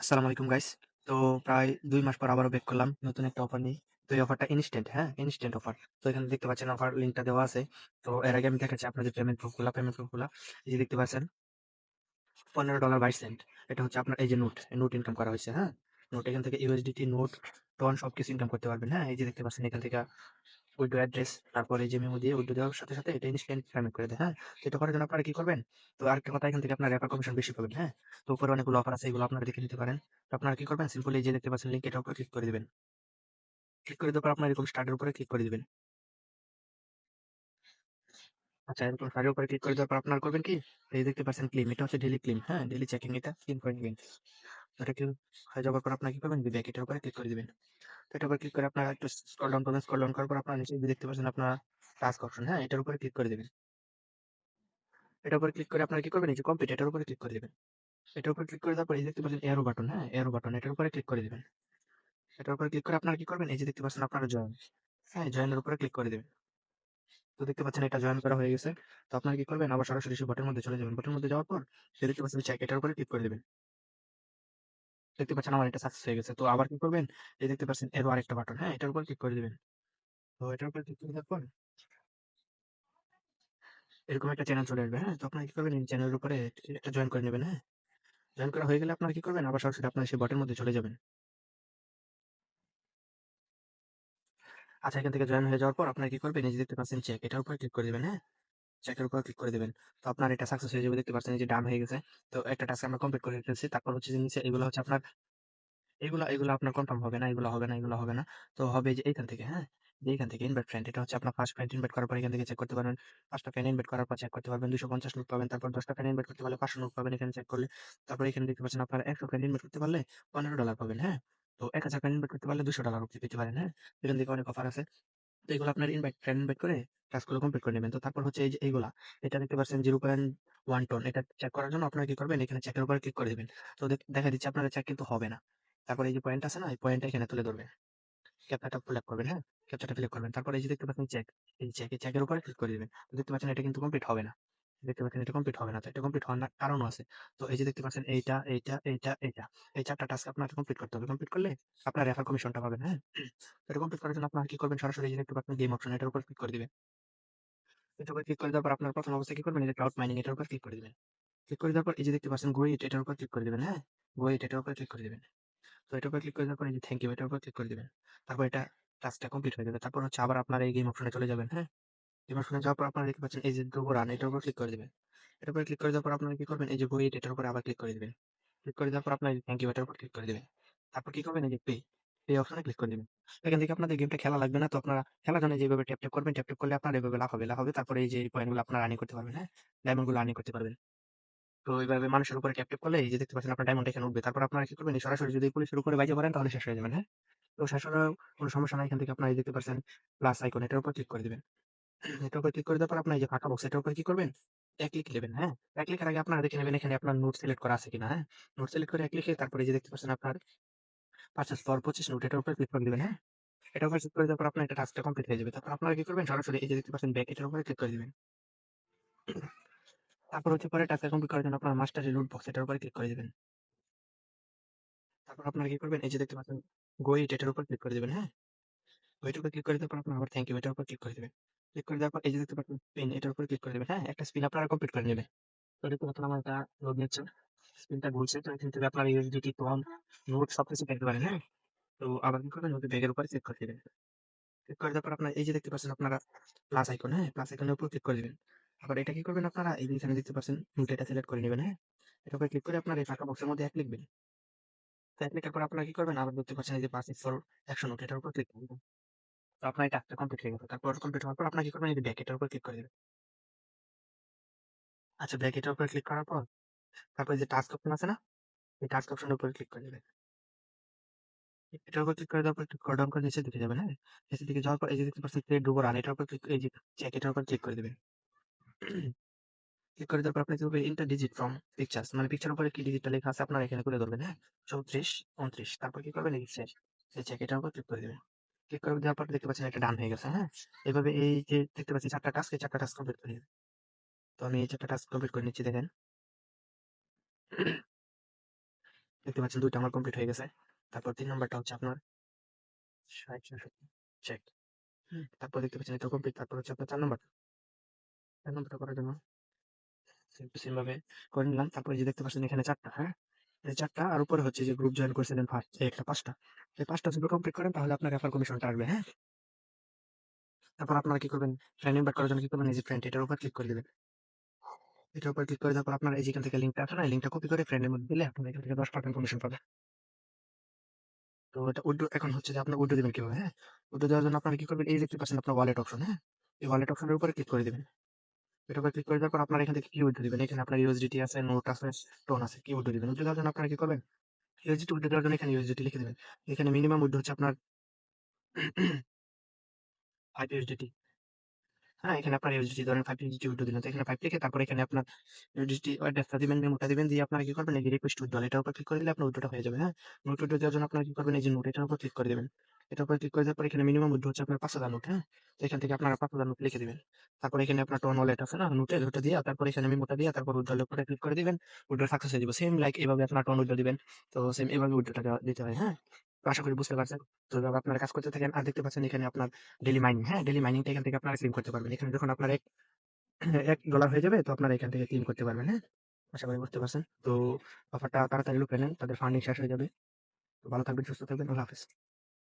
আসসালামু আলাইকুম গাইস। তো প্রায় ২ মাস পর আবারও ব্যাক করলাম নতুন একটা অফার নিয়ে। তো এই অফারটা ইনস্ট্যান্ট, হ্যাঁ? Instant offer. তো এখানে দেখতে পাচ্ছেন অফার লিংকটা দেওয়া আছে। তো এর আগে আমি দেখাচ্ছি আপনাদের পেমেন্ট প্রুফগুলা। এই যে দেখতে পাচ্ছেন $15.22 এটা হচ্ছে আপনার এই যে নোট ইনকাম করা হয়েছে, হ্যাঁ? নোট এখান থেকে ইউএসডিটি, নোট, টন সবকিছু ইনকাম করতে পারবেন, হ্যাঁ? এই যে দেখতে পাচ্ছেন এখান থেকে উইথড্র অ্যাড্রেস, তারপর এই যে মেমো দিয়ে উইথড্র দেওয়ার সাথে, সাথে এটা ইনস্ট্যান্ট পেমেন্ট করে দেয়, হ্যাঁ? তো এটা করার জন্য আপনারা কি করবেন? তো আরেকটা কথা এখান থেকে আপনার রেফার কমিশন বেশি পাবেন, হ্যাঁ? তো উপরে অনেকগুলো অফার আছে, এগুলো আপনারা দেখে নিতে পারেন। তো আপনারা কি করবেন? সিম্পলি এই যে দেখতে পাচ্ছেন লিংক এটার উপরে ক্লিক করে দিবেন। ক্লিক করে দেওয়ার পর আপনার এরকম স্টার্টের উপরে ক্লিক করে দিবেন। আচ্ছা, এরকম স্টার্টের উপরে ক্লিক করে দেওয়ার পর আপনারা করবেন কি? এই যে দেখতে পাচ্ছেন ক্লেম, এটা হচ্ছে ডেইলি ক্লেম, হ্যাঁ? ডেইলি চেকিং এটা ক্লেম করে নিবেন। তো এটা কি হয়ে যাওয়ার পর আপনারা কি করবেন? ব্যাক এটার উপরে ক্লিক করে দিবেন। তো এটার উপর ক্লিক করে আপনারা একটু স্ক্রল ডাউন করবেন। স্ক্রল ডাউন করার পর আপনারা নিচে যে দেখতে পাচ্ছেন আপনার টাস্ক অপশন, হ্যাঁ? এটার উপরে ক্লিক করে দিবেন। এটার উপরে ক্লিক করে আপনারা কি করবেন? এই যে কমপ্লিট এটার উপরে ক্লিক করে দিবেন। এটার উপরে ক্লিক করে দেওয়ার পর এই যে দেখতে পাচ্ছেন এরো বাটন, হ্যাঁ? এরো বাটন এটার উপরে ক্লিক করে দিবেন। এটার উপরে ক্লিক করে আপনারা কি করবেন? এই যে দেখতে পাচ্ছেন আপনারা জয়েন, হ্যাঁ? জয়েনের উপরে ক্লিক করে দিবেন। তো দেখতে পাচ্ছেন এটা জয়েন করা হয়ে গেছে। তো আপনারা কি করবেন? আবার সরাসরি সেই বটের মধ্যে চলে যাবেন। বটের মধ্যে যাওয়ার পর এই দেখতে পাচ্ছেন চেক এটার উপরে ক্লিক করে দিবেন। দেখতে পাচ্ছেন আমার এটা সাকসেস হয়ে গেছে। তো আবার কি করবেন? এই দেখতে পাচ্ছেন এরো আরেকটা বাটন, হ্যাঁ? এটার উপর ক্লিক করে দিবেন। তো এটার উপরে ক্লিক করে দেওয়ার পর এরকম একটা চ্যানেল চলে আসবে, হ্যাঁ? তো আপনারা কি করবেন? এই চ্যানেলের উপরে এটা জয়েন করে নেবেন, হ্যাঁ? জয়েন করা হয়ে গেলে আপনারা কি করবেন? আবার সরাসরি আপনার সেই বটের মধ্যে চলে যাবেন। আচ্ছা, এখান থেকে জয়েন হয়ে যাওয়ার পর আপনারা কি করবেন? এই যে দেখতে পাচ্ছেন চেক এটার উপরে ক্লিক করে দিবেন, হ্যাঁ? চেকের উপর ক্লিক করে দিবেন। তো আপনার এটা সাকসেস হয়ে যাবে, দেখতে পাচ্ছেন এই যে ডান হয়ে গেছে। তো একটা টাস্ক আমরা কমপ্লিট করে ফেলছি। তারপর হচ্ছে যে নিচে এগুলো হচ্ছে আপনার এগুলা আপনার কনফার্ম হবে না, এগুলো হবে না, এগুলো হবে না। তো হবে যে এইখান থেকে, হ্যাঁ? যে এইখান থেকে ইনভাইট ফ্রেন্ড, এটা হচ্ছে আপনার ফার্স্ট ফ্রেন্ড ইনভাইট করার পর এখান থেকে চেক করতে পারবেন। ৫ টা ফ্রেন্ড ইনভাইট করার পর চেক করতে পারবেন। ২৫০ নোট পাবেন। তারপর ১০ টা ফ্রেন্ড ইনভাইট করতে পারলে ৫০০ নোট পাবেন এখানে চেক করলে। তারপরে এখানে দেখতে পাচ্ছেন আপনারা ১০০ ফ্রেন্ড ইনভাইট করতে পারলে $15 পাবেন, হ্যাঁ? তো ১০০০ ফ্রেন্ড ইনভাইট করতে পারলে $২০০ অব্দি পেতে পারেন, হ্যাঁ? এখান থেকে অনেক অফার আছে। তো এগুলো আপনার ফ্রেন্ড ইনভাইট করে টাস্কগুলো কমপ্লিট করে নেবেন। তো তারপর হচ্ছে এই যে এইগুলা, এটা দেখতে পাচ্ছেন 0.1 টন। এটা চেক করার জন্য আপনারা কি করবেন? এখানে চেকের উপরে ক্লিক করে দিবেন। তো দেখা দিচ্ছে আপনার চেক কিন্তু হবে না। তারপরে এই যে পয়েন্ট আছে না? এই পয়েন্টটা এখানে তুলে ধরবেন। ক্যাপচাটা ফিল আপ করবেন, হ্যাঁ? ক্যাপচাটা ফিল আপ করবেন। তারপর এই যে দেখতে পাচ্ছেন চেক, এই চেকের উপরে ক্লিক করে দিবেন। তো দেখতে পাচ্ছেন এটা কিন্তু কমপ্লিট হবে না। দেখতে পাচ্ছেন এটা কমপ্লিট হবে না। তো এটা কমপ্লিট হওয়ার কারণও আছে। তো এই যে দেখতে পাচ্ছেন এইটা। এই ৪ টা টাস্ক আপনাকে কমপ্লিট করতে হবে। কমপ্লিট করলে আপনার রেফার কমিশনটা পাবেন, হ্যাঁ? তো এটা কমপ্লিট করার জন্য আপনারা কি করবেন? সরাসরি এই যে দেখতে পাচ্ছেন গেম অপশন এটার উপর ক্লিক করে দিবেন। এটার উপর ক্লিক করে দেওয়ার পর আপনার প্রথম অবস্থায় কি করবেন? এই যে ক্লাউড মাইনিং এটার উপর ক্লিক করে দিবেন। ক্লিক করে দেওয়ার পর এই যে দেখতে পাচ্ছেন গো ইট এটার উপর ক্লিক করে দিবেন, হ্যাঁ? গো ইট এটার উপর ক্লিক করে দিবেন। তো এটার উপর ক্লিক করে দেওয়ার পর এই যে থ্যাংক ইউ এটার উপর ক্লিক করে দিবেন। তারপর এটা টাস্কটা কমপ্লিট হয়ে যাবে। তারপর হচ্ছে আবার আপনার এই গেম অপশনে চলে যাবেন, হ্যাঁ? গেম অপশনে যাওয়ার পর আপনারা দেখতে পাচ্ছেন এই যে ডোগো রান এটার উপর ক্লিক করে দিবেন। এটার উপর ক্লিক করে দেওয়ার পর আপনারা কি করবেন? এই যে গো ইট এটার উপরে আবার ক্লিক করে দিবেন। ক্লিক করে দেওয়ার পর আপনার এই থ্যাংক ইউ এটার উপর ক্লিক করে দিবেন। তারপর কি করবেন? এই যে পে অপশনে ক্লিক করে দিবেন। এখান থেকে আপনাদের গেমটা খেলা লাগবে না। তো আপনারা খেলার জন্য যেভাবে ট্যাপ করবেন, ট্যাপ করলে আপনার এভাবে লাফ হবে। তারপরে এই যে এই পয়েন্ট গুলো আপনারা আর্নিং করতে পারবেন, হ্যাঁ? ডায়মন্ড গুলো আর্নিং করতে পারবেন। তো এইভাবে মানুষের উপরে ট্যাপ করলে এই যে দেখতে পাচ্ছেন আপনার ডায়মন্ড এখানে উঠবে। তারপর আপনারা কি করবেন? এই সরাসরি যদি পুলিশের উপরে বাইতে পারেন তাহলে শেষ হয়ে যাবেন, হ্যাঁ? তো শেষ হলেও কোনো সমস্যা নাই। এখান থেকে আপনারা এই দেখতে পাচ্ছেন প্লাস আইকন এটার উপর ক্লিক করে দিবেন। এটার উপর ক্লিক করে দেওয়ার পর আপনার এই যে ফাঁকা বক্স এটার উপর কি করবেন? এক ক্লিক দিবেন, হ্যাঁ? এক ক্লিকের আগে আপনারা দেখে নেবেন এখানে আপনার নোট সিলেক্ট করা আছে কিনা, হ্যাঁ? নোট সিলেক্ট করে এক ক্লিকে তারপরে এই যে দেখতে পাচ্ছেন আপনার পারচেজ ফর 25 নোট এটার উপর ক্লিক করে দিবেন, হ্যাঁ? এটার উপর ক্লিক করে দেওয়ার পর আপনার এটা টাস্কটা কমপ্লিট হয়ে যাবে। তারপর আপনারা কি করবেন? সরাসরি এই যে দেখতে পাচ্ছেন ব্যাক এটার উপরে ক্লিক করে দিবেন। তারপর হচ্ছে পরে টাস্কটা কমপ্লিট করার জন্য আপনার মাস্টারি লুট বক্স এটার উপরে ক্লিক করে দিবেন। তারপর আপনারা কি করবেন? এই যে দেখতে পাচ্ছেন গো ইট এটার উপর ক্লিক করে দিবেন, হ্যাঁ? গো ইট এর উপর ক্লিক করে দেওয়ার পর আপনার আবার থ্যাংক ইউ এটার উপর ক্লিক করে দিবেন। ক্লিক করে দেওয়ার পর এই যে দেখতে পাচ্ছেন স্পিন এটার উপর ক্লিক করে দিবেন, হ্যাঁ? একটা স্পিন আপনারা কমপ্লিট করে নেবেন। তো দেখতে পাচ্ছেন আমার এটা লোড নিচ্ছে। স্ক্রিনটা ঘুরছে। তো এখান থেকে আপনার ইউএসডিটি, টন, নোট সবকিছু দেখতে পারেন, হ্যাঁ? তো আবার কি করবেন? ওই ব্যাগের উপরে চেক করে দিবেন। ক্লিক করে দেওয়ার পর আপনার এই যে দেখতে পাচ্ছেন আপনারা প্লাস আইকন, হ্যাঁ? প্লাস আইকনের উপর ক্লিক করে দিবেন। আবার এটা কি করবেন আপনারা? এই যে এখানে দেখতে পাচ্ছেন নোট এটা সিলেক্ট করে নিবেন, হ্যাঁ? এটার উপরে ক্লিক করে আপনার এই ফাঁকা বক্সের মধ্যে এক লিখবেন। তো এক লেখার পর আপনারা কি করবেন? আবার দেখতে পাচ্ছেন এই যে পারচেজ ফর ১০০ নোট এটার উপর ক্লিক করবেন। তো আপনার এই টাস্কটা কমপ্লিট হয়ে গেল। তারপর কমপ্লিট হওয়ার পর আপনারা কি করবেন? এই যে ব্যাক এটার উপর ক্লিক করে দিবেন। আচ্ছা, ব্যাক এটার উপর ক্লিক করার পর তারপর এই যে টাস্ক অপশন আছে না? এই টাস্ক অপশনের উপরে ক্লিক করে দিবেন। এটার উপর ক্লিক করে দেওয়ার পর একটু স্ক্রল ডাউন করে নিচের দিকে যাবেন, হ্যাঁ? নিচের দিকে যাওয়ার পর এই যে দেখতে পাচ্ছেন ক্রিয়েট ডুবো রান এটার উপর ক্লিক এই যে চেক এটার উপর ক্লিক করে দিবেন। ক্লিক করে দেওয়ার পর আপনি দেখবেন এন্টার ডিজিট ফ্রম পিকচার্স মানে পিকচার উপরে কি ডিজিটটা লেখা আছে আপনারা এখানে তুলে ধরবেন, হ্যাঁ? 34, 29 তারপর কি করবেন? এই শেষ। এই চেক এটার উপর ক্লিক করে দিবেন। ক্লিক করে দেওয়ার পর দেখতে পাচ্ছেন এটা ডান হয়ে গেছে, হ্যাঁ? এভাবে এই যে দেখতে পাচ্ছি ৪ টা টাস্ক, এই ৪ টা টাস্ক কমপ্লিট করে নিবেন। তো আমি এই ৪ টা টাস্ক কমপ্লিট করে নিচ্ছি দেখেন। দেখতে পাচ্ছেন ২ টা আমার কমপ্লিট হয়ে গেছে। তারপর ৩ নাম্বারটা হচ্ছে আপনার ৬০/৬৬ চেক। তারপর দেখতে পাচ্ছেন এটাও কমপ্লিট। তারপর হচ্ছে আপনার ৪ নাম্বার। ৪ নাম্বারটা করার জন্য সেম টু সেম ভাবে করে নিলাম। তারপরে এই যে দেখতে পাচ্ছেন এখানে ৪ টা, হ্যাঁ? এই ৪ টা আর উপরে হচ্ছে যে গ্রুপ জয়েন করছিলেন ফার্স্ট এই একটা ৫ টা। এই ৫ টা যদি কমপ্লিট করেন তাহলে আপনার রেফার কমিশনটা আসবে, হ্যাঁ? তারপর আপনারা কি করবেন? ফ্রেন্ড ইনভাইট করার জন্য কি করবেন? এই যে ফ্রেন্ড এটার উপর ক্লিক করে দিবেন। এটার উপর ক্লিক করে দেওয়ার পর আপনার এই যে এখান থেকে লিঙ্কটা আছে না? এই লিঙ্কটা কপি করে ফ্রেন্ডের মধ্যে দিলে আপনারা এখান থেকে 10% কমিশন পাবেন। তো এটা উইথড্র এখন হচ্ছে যে আপনার উইথড্র দিবেন কিভাবে, হ্যাঁ? উইথড্র দেওয়ার জন্য আপনারা কি করবেন? এই যে দেখতে পাচ্ছেন আপনার ওয়ালেট অপশন, হ্যাঁ? এই ওয়ালেট অপশনের উপরে ক্লিক করে দিবেন। এটার উপর ক্লিক করে দেওয়ার পর আপনারা এখান থেকে কি উইথড্র দিবেন। এখানে আপনার USDT আছে, নোট আছে, টোন আছে। কি উইথড্র দিবেন? উইথড্র দেওয়ার জন্য আপনারা কি করবেন? USDT উইথড্র দেওয়ার জন্য এখানে USDT লিখে দিবেন। এখানে মিনিমাম উইথড্র হচ্ছে আপনার 5 USDT। হ্যাঁ, এখানে আপনার USDT ধরেন 5 USDT উইথড্র দিলেন। তো এখানে 5 লিখে তারপর এখানে আপনার USDT অ্যাড্রেসটা দিবেন, মেমোটা দিবেন, দিয়ে আপনারা কি করবেন? এই যে রিকোয়েস্ট উইথড্রল এটার উপর ক্লিক করে দিলে আপনার উইথড্রটা হয়ে যাবে, হ্যাঁ? নোট উইথড্র দেওয়ার জন্য আপনারা কি করবেন? এই যে নোট এটার উপর ক্লিক করে দিবেন। এটার উপর ক্লিক করে দেওয়ার পর এখানে মিনিমাম উইথড্র হচ্ছে আপনার ৫,০০০ নোট, হ্যাঁ? তো এখান থেকে আপনারা ৫,০০০ নোট লিখে দিবেন। তারপর এখানে আপনার টোন ওয়ালেট আছে না? নোটের ওটা দিয়া তারপর এখানে মেমোটা দিয়া তারপর উইথড্রল এর উপরে ক্লিক করে দিবেন। উইথড্র সাকসেস হয়ে যাবে। সেম লাইক এভাবে আপনার টোন উইথড্র দিবেন। তো সেম এভাবে উইথড্রটা দিতে হয়, হ্যাঁ? তো আশা করি বুঝতে পারছেন। তো এভাবে আপনারা কাজ করতে থাকেন। আর দেখতে পাচ্ছেন এখানে আপনার ডেইলি মাইনিং, হ্যাঁ? ডেইলি মাইনিংটা এখান থেকে আপনারা ক্লেম করতে পারবেন। এখানে যখন আপনার $১ হয়ে যাবে তো আপনারা এখান থেকে ক্লেম করতে পারবেন, হ্যাঁ? আশা করি বুঝতে পারছেন। তো অফারটা তাড়াতাড়ি লুফে নেন। তাদের ফান্ডিং শেষ হয়ে যাবে। তো ভালো থাকবেন, সুস্থ থাকবেন। আল্লাহ হাফেজ।